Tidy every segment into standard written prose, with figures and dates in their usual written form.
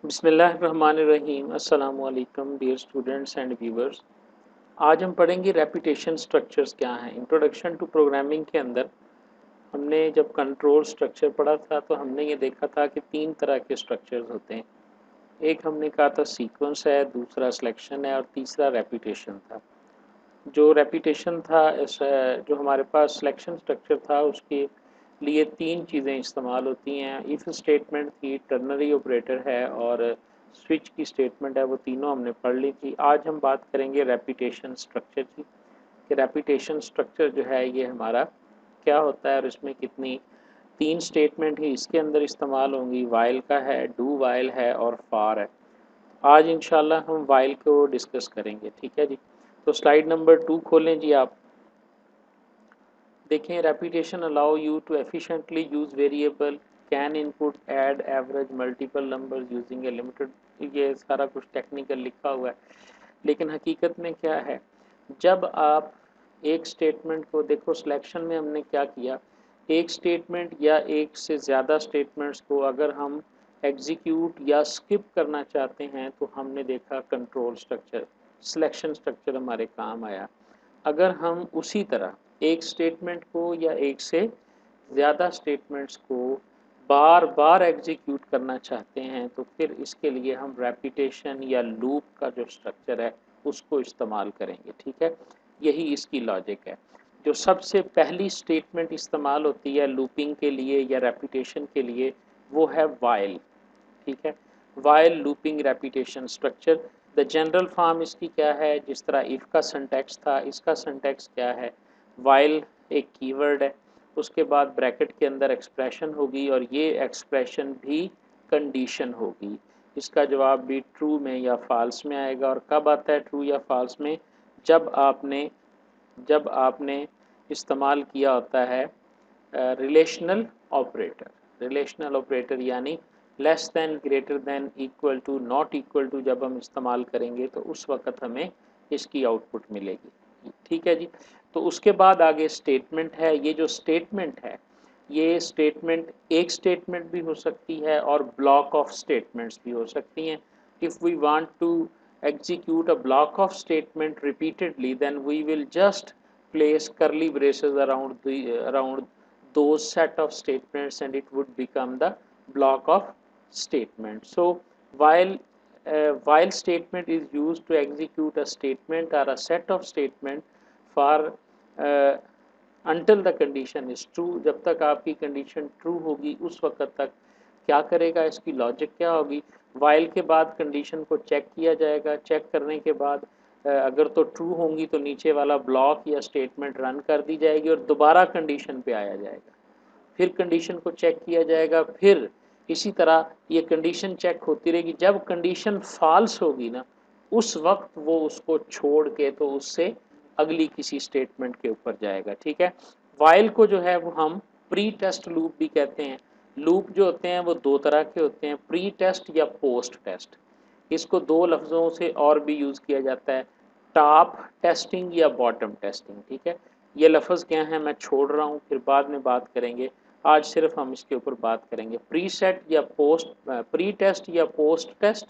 बिस्मिल्लाहिर्रहमानिर्रहीम। अस्सलाम वालेकुम डियर स्टूडेंट्स एंड व्यूवर्स। आज हम पढ़ेंगे रेपिटेशन स्ट्रक्चर्स क्या हैं। इंट्रोडक्शन टू प्रोग्रामिंग के अंदर हमने जब कंट्रोल स्ट्रक्चर पढ़ा था तो हमने ये देखा था कि 3 तरह के स्ट्रक्चर्स होते हैं। एक हमने कहा था सीक्वेंस है, दूसरा सिलेक्शन है और तीसरा रेपिटेशन था। जो रेपिटेशन था जो हमारे पास सिलेक्शन स्ट्रक्चर था उसके लिए 3 चीज़ें इस्तेमाल होती हैं। इफ़ स्टेटमेंट थी, टर्नरी ऑपरेटर है और स्विच की स्टेटमेंट है, वो तीनों हमने पढ़ ली थी। आज हम बात करेंगे रेपिटेशन स्ट्रक्चर की कि रेपिटेशन स्ट्रक्चर जो है ये हमारा क्या होता है और इसमें कितनी 3 स्टेटमेंट ही इसके अंदर इस्तेमाल होंगी। वाइल का है, डू वाइल है और फॉर है। आज इंशाल्लाह हम वाइल को डिस्कस करेंगे, ठीक है जी। तो स्लाइड नंबर 2 खोलें जी आप। देखें, repetition allow you to efficiently use variable, can input, add, average, multiple numbers using a limited. ये सारा कुछ टेक्निकल लिखा हुआ है, लेकिन हकीकत में क्या है, जब आप एक स्टेटमेंट को देखो, सिलेक्शन में हमने क्या किया, एक स्टेटमेंट या एक से ज़्यादा स्टेटमेंट्स को अगर हम एग्जीक्यूट या स्किप करना चाहते हैं तो हमने देखा कंट्रोल स्ट्रक्चर, सिलेक्शन स्ट्रक्चर हमारे काम आया। अगर हम उसी तरह एक स्टेटमेंट को या एक से ज़्यादा स्टेटमेंट्स को बार बार एग्जीक्यूट करना चाहते हैं तो फिर इसके लिए हम रेपिटेशन या लूप का जो स्ट्रक्चर है उसको इस्तेमाल करेंगे, ठीक है। यही इसकी लॉजिक है। जो सबसे पहली स्टेटमेंट इस्तेमाल होती है लूपिंग के लिए या रेपिटेशन के लिए वो है वाइल, ठीक है। While looping repetition structure. The general form इसकी क्या है, जिस तरह इफ़ का सिंटैक्स था, इसका सिंटैक्स क्या है, वाइल एक कीवर्ड है, उसके बाद ब्रैकेट के अंदर एक्सप्रेशन होगी और ये एक्सप्रेशन भी कंडीशन होगी। इसका जवाब भी ट्रू में या फॉल्स में आएगा। और कब आता है ट्रू या फॉल्स में, जब आपने इस्तेमाल किया होता है रिलेशनल ऑपरेटर। रिलेशनल ऑपरेटर यानी less than, greater than, equal to, not equal to जब हम इस्तेमाल करेंगे तो उस वक्त हमें इसकी आउटपुट मिलेगी, ठीक है जी। तो उसके बाद आगे स्टेटमेंट है। ये जो स्टेटमेंट है, ये स्टेटमेंट एक स्टेटमेंट भी हो सकती है और ब्लॉक ऑफ स्टेटमेंट्स भी हो सकती हैं। If we want to execute a block of statement repeatedly, then we will just place curly braces around those set of statements and it would become the block of statement. So while statement is used to execute a statement or a set of statement for until the condition is true। जब तक आपकी condition true होगी उस वक्त तक क्या करेगा, इसकी लॉजिक क्या होगी, वाइल के बाद कंडीशन को चेक किया जाएगा। चेक करने के बाद अगर तो ट्रू होंगी तो नीचे वाला ब्लॉक या स्टेटमेंट रन कर दी जाएगी और दोबारा कंडीशन पे आया जाएगा। फिर कंडीशन को चेक किया जाएगा, फिर इसी तरह ये कंडीशन चेक होती रहेगी। जब कंडीशन फॉल्स होगी ना, उस वक्त वो उसको छोड़ के तो उससे अगली किसी स्टेटमेंट के ऊपर जाएगा, ठीक है। वाइल को जो है वो हम प्री टेस्ट लूप भी कहते हैं। लूप जो होते हैं वो 2 तरह के होते हैं, प्री टेस्ट या पोस्ट टेस्ट। इसको 2 लफ्ज़ों से और भी यूज़ किया जाता है, टॉप टेस्टिंग या बॉटम टेस्टिंग, ठीक है। ये लफ्ज़ क्या है मैं छोड़ रहा हूँ, फिर बाद में बात करेंगे। आज सिर्फ हम इसके ऊपर बात करेंगे। प्री सेट या प्री टेस्ट या पोस्ट टेस्ट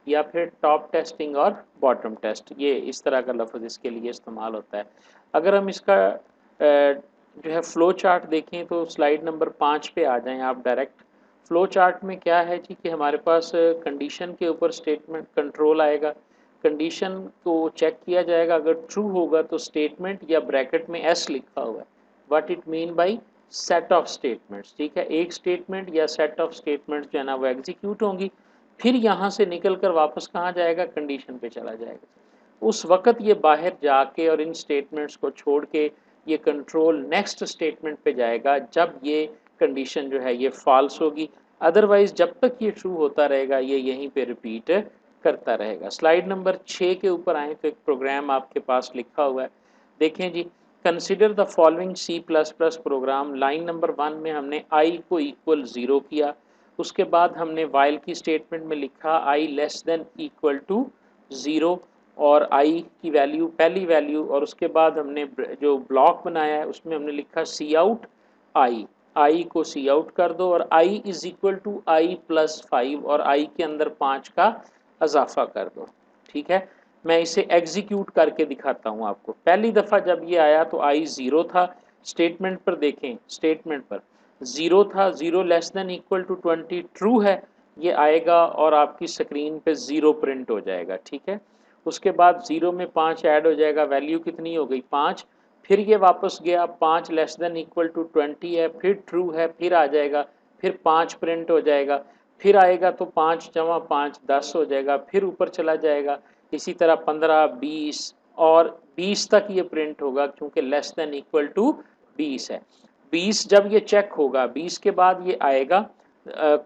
या फिर टॉप टेस्टिंग और बॉटम टेस्ट, ये इस तरह का लफ्ज़ इसके लिए इस्तेमाल होता है। अगर हम इसका जो है फ़्लो चार्ट देखें तो स्लाइड नंबर 5 पे आ जाएं आप डायरेक्ट। फ़्लो चार्ट में क्या है जी कि हमारे पास कंडीशन के ऊपर स्टेटमेंट कंट्रोल आएगा। कंडीशन को चेक किया जाएगा, अगर ट्रू होगा तो स्टेटमेंट या ब्रैकेट में एस लिखा हुआ है, what it mean by set of statements, ठीक है। एक स्टेटमेंट या सेट ऑफ स्टेटमेंट्स जो है ना वो एग्जीक्यूट होंगी, फिर यहाँ से निकल कर वापस कहाँ जाएगा, कंडीशन पे चला जाएगा। उस वक्त ये बाहर जाके और इन स्टेटमेंट्स को छोड़ के ये कंट्रोल नेक्स्ट स्टेटमेंट पे जाएगा जब ये कंडीशन जो है ये फॉल्स होगी। अदरवाइज जब तक ये ट्रू होता रहेगा ये यहीं पे रिपीट करता रहेगा। स्लाइड नंबर 6 के ऊपर आए तो एक प्रोग्राम आपके पास लिखा हुआ है, देखें जी। Consider the following C plus plus program. Line number 1 में हमने आई को इक्वल 0 किया, उसके बाद हमने वाइल की स्टेटमेंट में लिखा आई लेस देन इक्वल टू 0 और आई की वैल्यू पहली वैल्यू, और उसके बाद हमने जो ब्लॉक बनाया है उसमें हमने लिखा सी आउट आई को सी आउट कर दो और I is equal to I plus 5 और आई के अंदर 5 का इजाफा कर दो। ठीक है, मैं इसे एग्जीक्यूट करके दिखाता हूं आपको। पहली दफा जब ये आया तो आई 0 था, स्टेटमेंट पर देखें, स्टेटमेंट पर 0 था, 0 less than equal to 20 true है, ये आएगा और आपकी स्क्रीन पे 0 प्रिंट हो जाएगा। ठीक है, उसके बाद 0 में 5 ऐड हो जाएगा, वैल्यू कितनी हो गई 5, फिर ये वापस गया 5 लेस देन इक्वल टू 20 है, फिर ट्रू है, फिर आ जाएगा, फिर 5 प्रिंट हो जाएगा, फिर आएगा तो 5 जमा 5 10 हो जाएगा, फिर ऊपर चला जाएगा, इसी तरह 15 20 और 20 तक ये प्रिंट होगा क्योंकि लेस देन इक्वल टू 20 है। 20 जब ये चेक होगा 20 के बाद ये आएगा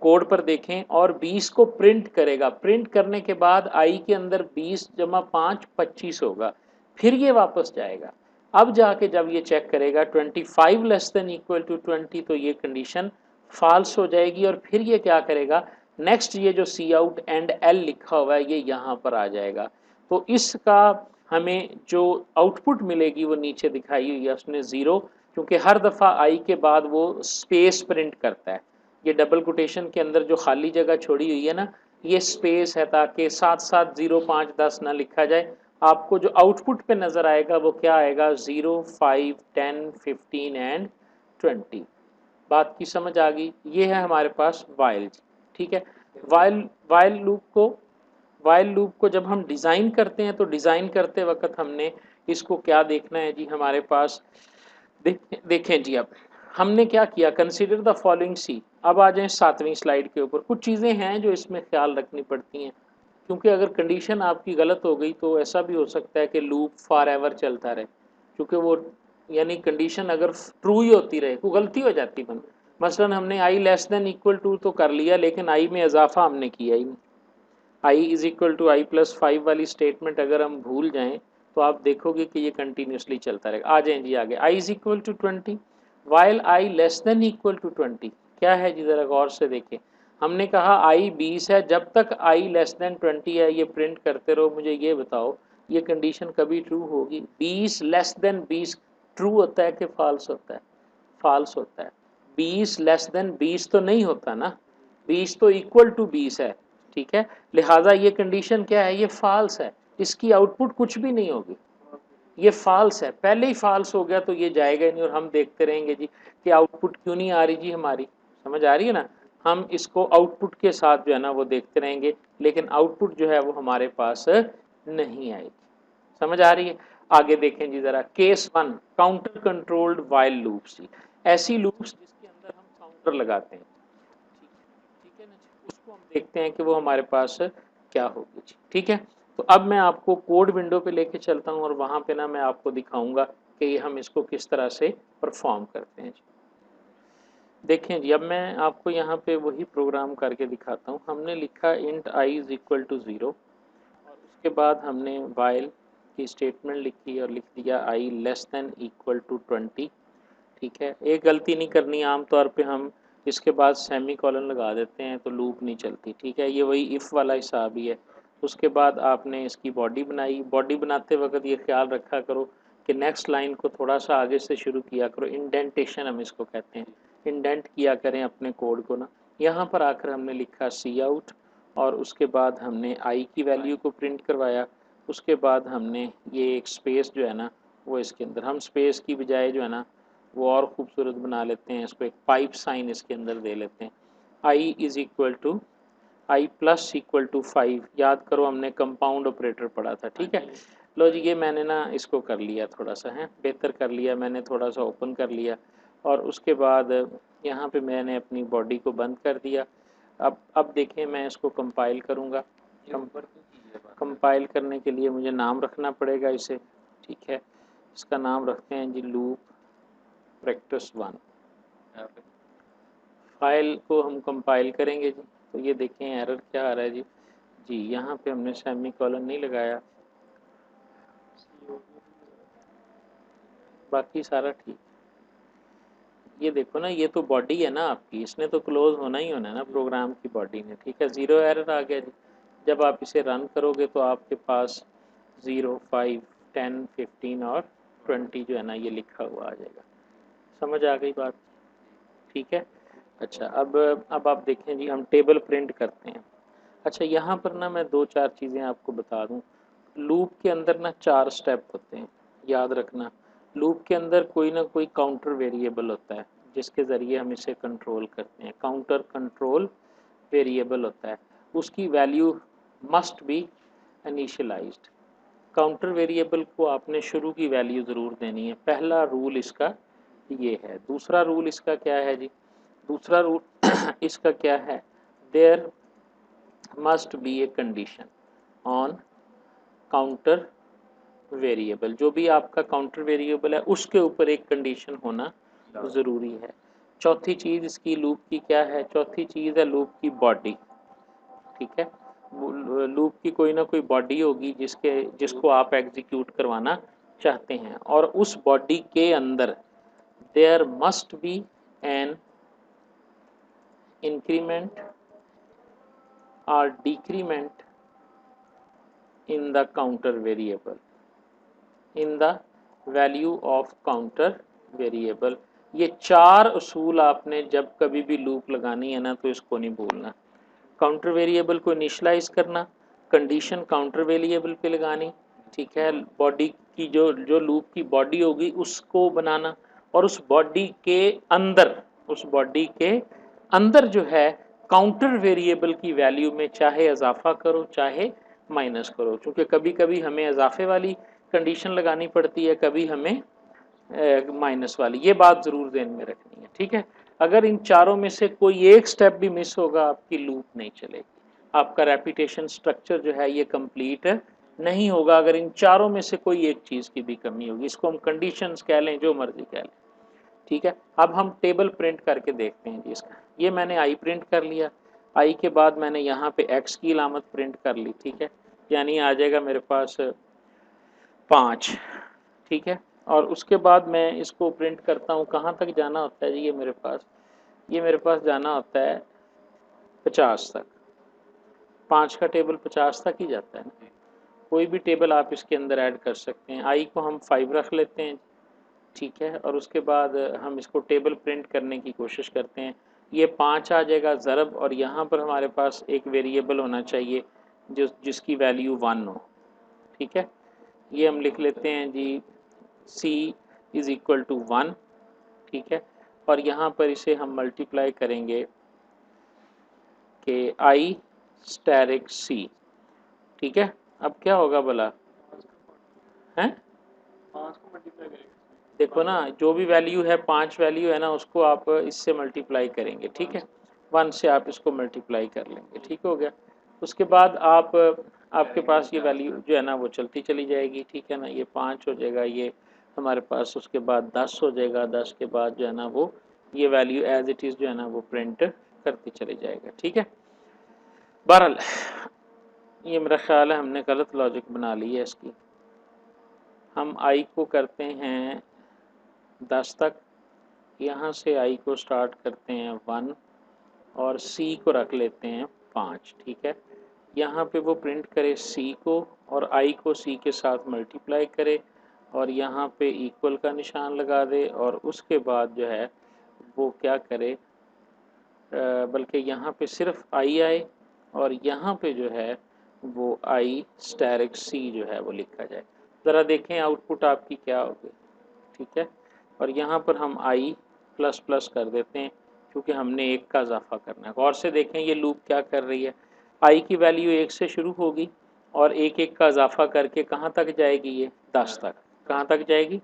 कोड पर देखें और 20 को प्रिंट करेगा, प्रिंट करने के बाद आई के अंदर 20 जमा 5 25 होगा, फिर ये वापस जाएगा। अब जाके जब ये चेक करेगा 25 लेस देन इक्वल टू 20 तो ये कंडीशन फॉल्स हो जाएगी और फिर ये क्या करेगा, नेक्स्ट ये जो सी आउट एंड एल लिखा हुआ है ये यहाँ पर आ जाएगा। तो इसका हमें जो आउटपुट मिलेगी वो नीचे दिखाई हुई है, उसने 0, क्योंकि हर दफ़ा आई के बाद वो स्पेस प्रिंट करता है। ये डबल कोटेशन के अंदर जो खाली जगह छोड़ी हुई है ना, ये स्पेस है ताकि साथ साथ 0 5 10 ना लिखा जाए। आपको जो आउटपुट पे नज़र आएगा वो क्या आएगा, 0 5 10 15 एंड 20। बात की समझ आ गई? ये है हमारे पास वाइल। ठीक है, वाइल वाइल लूप को जब हम डिज़ाइन करते हैं तो डिज़ाइन करते वक्त हमने इसको क्या देखना है जी, हमारे पास देखें जी। अब हमने क्या किया, कंसीडर द फॉलोइंग सी। अब आ जाएं 7वीं स्लाइड के ऊपर। कुछ चीज़ें हैं जो इसमें ख्याल रखनी पड़ती हैं, क्योंकि अगर कंडीशन आपकी गलत हो गई तो ऐसा भी हो सकता है कि लूप फॉर एवर चलता रहे, क्योंकि वो यानी कंडीशन अगर ट्रू ही होती रहे तो गलती हो जाती है। मसलन हमने आई लेस देन इक्वल टू तो कर लिया, लेकिन आई में इजाफा हमने किया ही नहीं। I is equal to I plus 5 वाली स्टेटमेंट अगर हम भूल जाएं तो आप देखोगे कि ये कंटिन्यूसली चलता रहेगा। आ जाएं जी आगे, I is equal to 20 while I less than equal to 20। क्या है जी, जरा गौर से देखें। हमने कहा आई 20 है, जब तक आई लेस देन 20 है ये प्रिंट करते रहो। मुझे ये बताओ ये कंडीशन कभी ट्रू होगी? 20 लेस देन 20 ट्रू होता है कि फॉल्स होता है? फॉल्स होता है। 20 लेस देन 20 तो नहीं होता ना, 20 तो इक्वल टू 20 है। ठीक है, लिहाजा ये कंडीशन क्या है, ये फॉल्स है, इसकी आउटपुट कुछ भी नहीं होगी, ये फॉल्स है। पहले ही फॉल्स हो गया तो ये जाएगा ही नहीं और हम देखते रहेंगे जी कि आउटपुट क्यों नहीं आ रही जी हमारी। समझ आ रही है ना? हम इसको आउटपुट के साथ जो है ना वो देखते रहेंगे, लेकिन आउटपुट जो है वो हमारे पास नहीं आएगी। समझ आ रही है? आगे देखें जी जरा, case 1 counter controlled while loops जी। ऐसी लूप्स जिसके अंदर हम काउंटर लगाते हैं। ठीक है ना जी, उसको हम देखते हैं कि वो हमारे पास क्या होगी जी। ठीक है, तो अब मैं आपको कोड विंडो पे लेके चलता हूँ और वहाँ पे ना मैं आपको दिखाऊंगा कि हम इसको किस तरह से परफॉर्म करते हैं जी। देखें जी, अब मैं आपको यहाँ पे वही प्रोग्राम करके दिखाता हूँ। हमने लिखा int i is equal to 0 और उसके बाद हमने वाइल की स्टेटमेंट लिखी और लिख दिया आई लेस देन इक्वल टू 20। ठीक है, एक गलती नहीं करनी, आमतौर पे हम इसके बाद सेमी कॉलन लगा देते हैं तो लूप नहीं चलती। ठीक है, ये वही इफ़ वाला हिसाब ही है। उसके बाद आपने इसकी बॉडी बनाई, बॉडी बनाते वक्त ये ख्याल रखा करो कि नेक्स्ट लाइन को थोड़ा सा आगे से शुरू किया करो, इंडेंटेशन हम इसको कहते हैं, इंडेंट किया करें अपने कोड को ना। यहाँ पर आकर हमने लिखा सी आउट और उसके बाद हमने आई की वैल्यू को प्रिंट करवाया। उसके बाद हमने ये एक स्पेस जो है ना वो इसके अंदर, हम स्पेस की बजाय जो है ना वो और खूबसूरत बना लेते हैं, इसको एक पाइप साइन इसके अंदर दे लेते हैं। I is equal to I plus equal to 5, याद करो हमने कंपाउंड ऑपरेटर पढ़ा था। ठीक है, लो जी ये मैंने ना इसको कर लिया, थोड़ा सा है बेहतर कर लिया मैंने, थोड़ा सा ओपन कर लिया और उसके बाद यहाँ पे मैंने अपनी बॉडी को बंद कर दिया। अब देखें मैं इसको कंपाइल करूँगा। कंपाइल करने के लिए मुझे नाम रखना पड़ेगा इसे। ठीक है, इसका नाम रखते हैं जी लूप प्रैक्टिस 1। फाइल को हम कंपाइल करेंगे जी, तो ये देखें एरर क्या आ रहा है जी। जी यहाँ पे हमने सेमी कॉलन नहीं लगाया, बाकी सारा ठीक। ये देखो ना, ये तो बॉडी है ना आपकी, इसने तो क्लोज होना ही होना है ना प्रोग्राम की बॉडी ने, ठीक है। 0 एरर आ गया जी। जब आप इसे रन करोगे तो आपके पास 0, 5, 10, 15 और 20 जो है ना ये लिखा हुआ आ जाएगा। समझ आ गई बात, ठीक है। अच्छा, अब आप देखें जी, हम टेबल प्रिंट करते हैं। अच्छा, यहाँ पर ना मैं दो चार चीज़ें आपको बता दूँ। लूप के अंदर ना 4 स्टेप होते हैं, याद रखना। लूप के अंदर कोई ना कोई काउंटर वेरिएबल होता है जिसके ज़रिए हम इसे कंट्रोल करते हैं। काउंटर कंट्रोल वेरिएबल होता है, उसकी value must be initialised. Counter variable को आपने शुरू की वैल्यू ज़रूर देनी है। पहला रूल इसका ये है। दूसरा रूल इसका क्या है जी? दूसरा रूल इसका क्या है? There must be a condition on counter variable. जो भी आपका काउंटर वेरिएबल है उसके ऊपर एक कंडीशन होना ज़रूरी है। चौथी चीज़ इसकी लूप की क्या है? चौथी चीज़ है लूप की बॉडी, ठीक है। लूप की कोई ना कोई बॉडी होगी जिसको आप एग्जीक्यूट करवाना चाहते हैं, और उस बॉडी के अंदर there must be an increment और decrement in the counter variable, in the value of counter variable. ये 4 उसूल आपने जब कभी भी लूप लगानी है ना तो इसको नहीं भूलना। काउंटर वेरिएबल को इनिशलाइज करना, कंडीशन काउंटर वेरिएबल पे लगानी, ठीक है। बॉडी की जो लूप की बॉडी होगी उसको बनाना, और उस बॉडी के अंदर, उस बॉडी के अंदर जो है काउंटर वेरिएबल की वैल्यू में चाहे इजाफा करो चाहे माइनस करो, क्योंकि कभी कभी हमें इजाफे वाली कंडीशन लगानी पड़ती है, कभी हमें माइनस वाली। ये बात ज़रूर ध्यान में रखनी है, ठीक है। अगर इन चारों में से कोई एक स्टेप भी मिस होगा आपकी लूप नहीं चलेगी, आपका रेपिटेशन स्ट्रक्चर जो है ये कंप्लीट नहीं होगा अगर इन चारों में से कोई एक चीज़ की भी कमी होगी। इसको हम कंडीशंस कह लें, जो मर्जी कह लें, ठीक है। अब हम टेबल प्रिंट करके देखते हैं जी इसका। ये मैंने आई प्रिंट कर लिया, आई के बाद मैंने यहाँ पे एक्स की अलामत प्रिंट कर ली, ठीक है। यानी आ जाएगा मेरे पास 5, ठीक है। और उसके बाद मैं इसको प्रिंट करता हूँ। कहाँ तक जाना होता है जी? ये मेरे पास जाना होता है 50 तक। 5 का टेबल 50 तक ही जाता है ना। कोई भी टेबल आप इसके अंदर ऐड कर सकते हैं। आई को हम 5 रख लेते हैं, ठीक है। और उसके बाद हम इसको टेबल प्रिंट करने की कोशिश करते हैं। ये 5 आ जाएगा ज़रब, और यहाँ पर हमारे पास एक वेरिएबल होना चाहिए जिसकी वैल्यू 1 हो, ठीक है। ये हम लिख लेते हैं जी c इज़ इक्वल टू 1, ठीक है। और यहाँ पर इसे हम मल्टीप्लाई करेंगे कि i स्टैरिक c, ठीक है। अब क्या होगा भला? हैं? देखो ना, जो भी वैल्यू है 5 वैल्यू है ना, उसको आप इससे मल्टीप्लाई करेंगे, ठीक है। 1 से आप इसको मल्टीप्लाई कर लेंगे, ठीक हो गया। उसके बाद आपके पास ये वैल्यू जो है ना वो चलती चली जाएगी, ठीक है ना। ये 5 हो जाएगा, ये हमारे पास उसके बाद 10 हो जाएगा, 10 के बाद जो है ना वो ये वैल्यू एज इट इज़ जो है ना वो प्रिंट करती चली जाएगा, ठीक है। बहरहाल ये मेरा ख्याल है हमने गलत लॉजिक बना ली है इसकी। हम आई को करते हैं 10 तक, यहाँ से आई को स्टार्ट करते हैं 1, और सी को रख लेते हैं 5, ठीक है। यहाँ पे वो प्रिंट करे सी को, और आई को सी के साथ मल्टीप्लाई करे, और यहाँ पे इक्वल का निशान लगा दे, और उसके बाद जो है वो क्या करे, बल्कि यहाँ पे सिर्फ आई आए, और यहाँ पे जो है वो आई स्टैरिक सी जो है वो लिखा जाए। ज़रा देखें आउटपुट आपकी क्या होगी, ठीक है। और यहाँ पर हम आई प्लस प्लस कर देते हैं क्योंकि हमने 1 का इजाफा करना है। गौर से देखें ये लूप क्या कर रही है। आई की वैल्यू 1 से शुरू होगी और 1 का इजाफा करके कहाँ तक जाएगी? ये 10 तक। कहाँ तक जाएगी?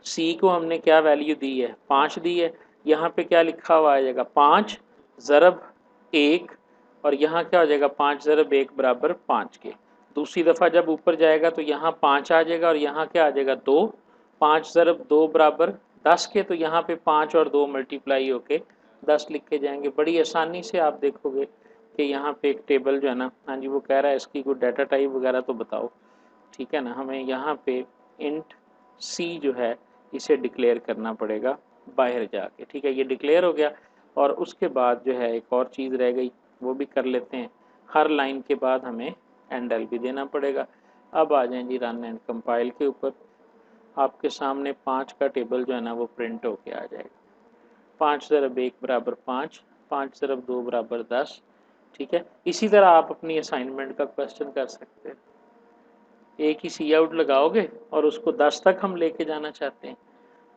सी को हमने क्या वैल्यू दी है? 5 दी है। यहाँ पे क्या लिखा हुआ आ जाएगा? 5 ज़रब 1, और यहाँ क्या हो जाएगा? 5 ज़रब 1 बराबर 5 के। दूसरी दफ़ा जब ऊपर जाएगा तो यहाँ 5 आ जाएगा, और यहाँ क्या आ जाएगा? 2। 5 ज़रब 2 बराबर 10 के, तो यहाँ पे 5 और 2 मल्टीप्लाई होके 10 लिखे जाएंगे। बड़ी आसानी से आप देखोगे कि यहाँ पे एक टेबल जो है ना, हाँ जी वो कह रहा है इसकी कोई डाटा टाइप वगैरह तो बताओ, ठीक है ना। हमें यहाँ पे इंट सी जो है इसे डिक्लेयर करना पड़ेगा बाहर जाके। ठीक है, ये डिक्लेयर हो गया। और उसके बाद जो है एक और चीज़ रह गई, वो भी कर लेते हैं। हर लाइन के बाद हमें एंडल भी देना पड़ेगा। अब आ जाएं जी रन एंड कंपाइल के ऊपर। आपके सामने 5 का टेबल जो है ना वो प्रिंट होके आ जाएगा। 5 ज़रब 1 बराबर 5, 5 ज़रब 2 बराबर 10। ठीक है, इसी तरह आप अपनी असाइनमेंट का क्वेश्चन कर सकते हैं। एक ही सी आउट लगाओगे और उसको 10 तक हम लेके जाना चाहते हैं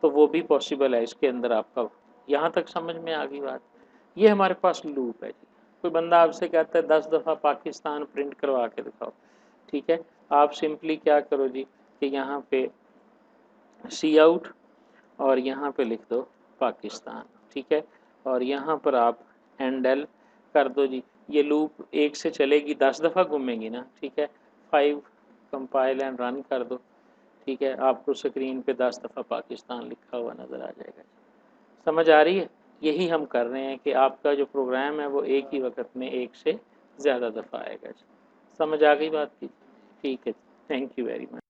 तो वो भी पॉसिबल है इसके अंदर आपका। यहाँ तक समझ में आ गई बात। ये हमारे पास लूप है जी। कोई बंदा आपसे कहता है 10 दफ़ा पाकिस्तान प्रिंट करवा के दिखाओ। ठीक है, आप सिंपली क्या करो जी कि यहाँ पे सी आउट और यहाँ पे लिख दो पाकिस्तान। ठीक है, और यहाँ पर आप एंडल कर दो जी। ये लूप 1 से चलेगी, 10 दफ़ा घूमेगी ना। ठीक है, 5 कंपाइल एंड रन कर दो। ठीक है, आपको स्क्रीन पे 10 दफ़ा पाकिस्तान लिखा हुआ नज़र आ जाएगा। समझ आ रही है? यही हम कर रहे हैं कि आपका जो प्रोग्राम है वो एक ही वक्त में एक से ज़्यादा दफ़ा आएगा। समझ आ गई बात की? ठीक है, थैंक यू वेरी मच।